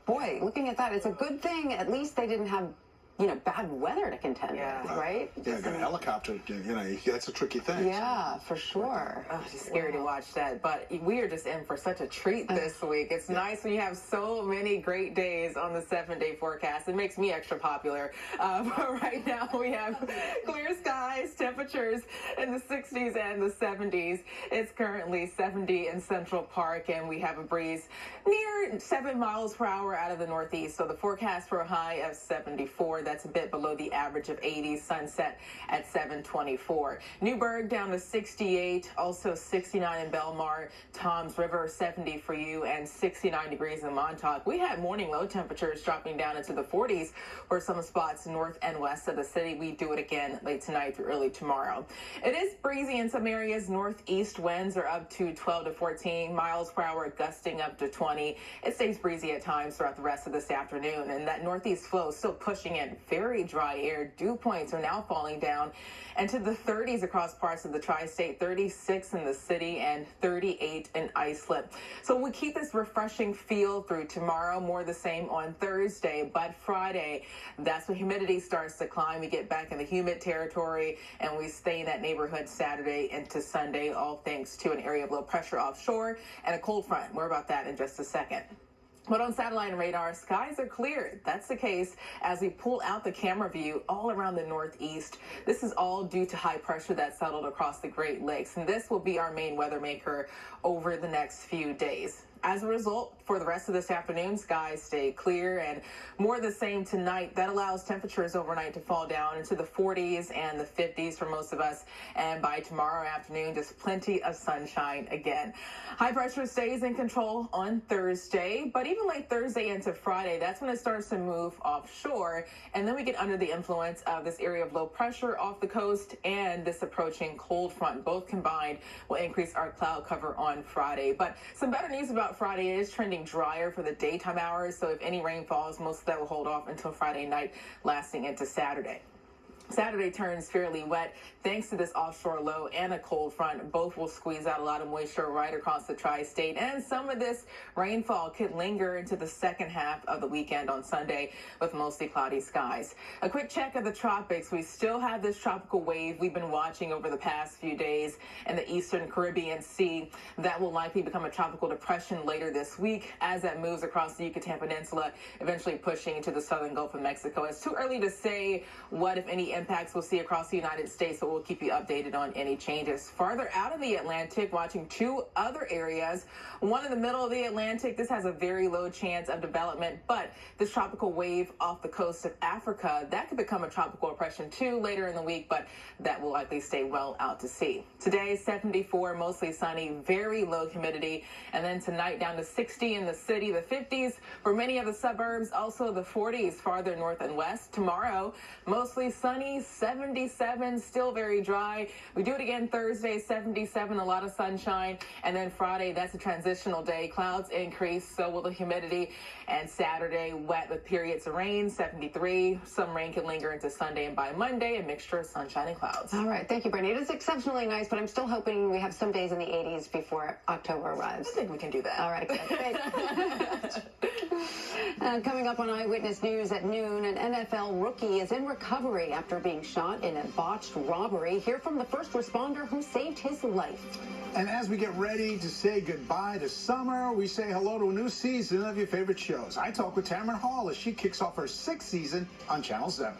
boy, looking at that, it's a good thing at least they didn't have, bad weather to contend with, right? Yeah, got a helicopter, that's a tricky thing. Yeah, for sure. Oh, it's scary to watch that, but we are just in for such a treat this week. It's nice when you have so many great days on the 7-day forecast. It makes me extra popular. But right now we have clear skies, temperatures in the 60s and the 70s. It's currently 70 in Central Park, and we have a breeze near 7 miles per hour out of the northeast. So the forecast for a high of 74. That's a bit below the average of 80. Sunset at 7:24. Newburgh down to 68, also 69 in Belmar, Toms River 70 for you, and 69 degrees in Montauk. We had morning low temperatures dropping down into the 40s for some spots north and west of the city. We do it again late tonight through early tomorrow. It is breezy in some areas. Northeast winds are up to 12 to 14 miles per hour, gusting up to 20. It stays breezy at times throughout the rest of this afternoon, and that northeast flow is still pushing in very dry air. Dew points are now falling down into the 30s across parts of the tri-state, 36 in the city and 38 in Islip. So we keep this refreshing feel through tomorrow, more the same on Thursday, but Friday, that's when humidity starts to climb. We get back in the humid territory, and we stay in that neighborhood Saturday into Sunday, all thanks to an area of low pressure offshore and a cold front. More about that in just a second. But on satellite and radar, skies are clear. That's the case as we pull out the camera view all around the northeast. This is all due to high pressure that settled across the Great Lakes, and this will be our main weather maker over the next few days. As a result, for the rest of this afternoon, skies stay clear and more the same tonight. That allows temperatures overnight to fall down into the 40s and the 50s for most of us. And by tomorrow afternoon, just plenty of sunshine again. High pressure stays in control on Thursday, but even late Thursday into Friday, that's when it starts to move offshore. And then we get under the influence of this area of low pressure off the coast and this approaching cold front. Both combined will increase our cloud cover on Friday. But some better news about Friday is trending drier for the daytime hours, so if any rain falls, most of that will hold off until Friday night, lasting into Saturday. Saturday turns fairly wet thanks to this offshore low and a cold front. Both will squeeze out a lot of moisture right across the tri-state, and some of this rainfall could linger into the second half of the weekend on Sunday with mostly cloudy skies. A quick check of the tropics. We still have this tropical wave we've been watching over the past few days in the eastern Caribbean Sea. That will likely become a tropical depression later this week as that moves across the Yucatan Peninsula, eventually pushing into the southern Gulf of Mexico. It's too early to say what, if any, impacts we'll see across the United States, but we'll keep you updated on any changes. Farther out of the Atlantic, watching two other areas. One in the middle of the Atlantic, this has a very low chance of development, but this tropical wave off the coast of Africa, that could become a tropical depression too later in the week, but that will likely stay well out to sea. Today, 74, mostly sunny, very low humidity, and then tonight down to 60 in the city, the 50s for many of the suburbs, also the 40s farther north and west. Tomorrow, mostly sunny, 77, still very dry. We do it again Thursday, 77, a lot of sunshine. And then Friday, that's a transitional day. Clouds increase, so will the humidity. And Saturday, wet with periods of rain, 73. Some rain can linger into Sunday, and by Monday, a mixture of sunshine and clouds. All right, thank you, Brittany. It is exceptionally nice, but I'm still hoping we have some days in the 80s before October arrives. I think we can do that. All right, good. Thanks. Coming up on Eyewitness News at noon, an NFL rookie is in recovery after being shot in a botched robbery. Hear from the first responder who saved his life. And as we get ready to say goodbye to summer, we say hello to a new season of your favorite shows. I talk with Tamron Hall as she kicks off her 6th season on Channel 7.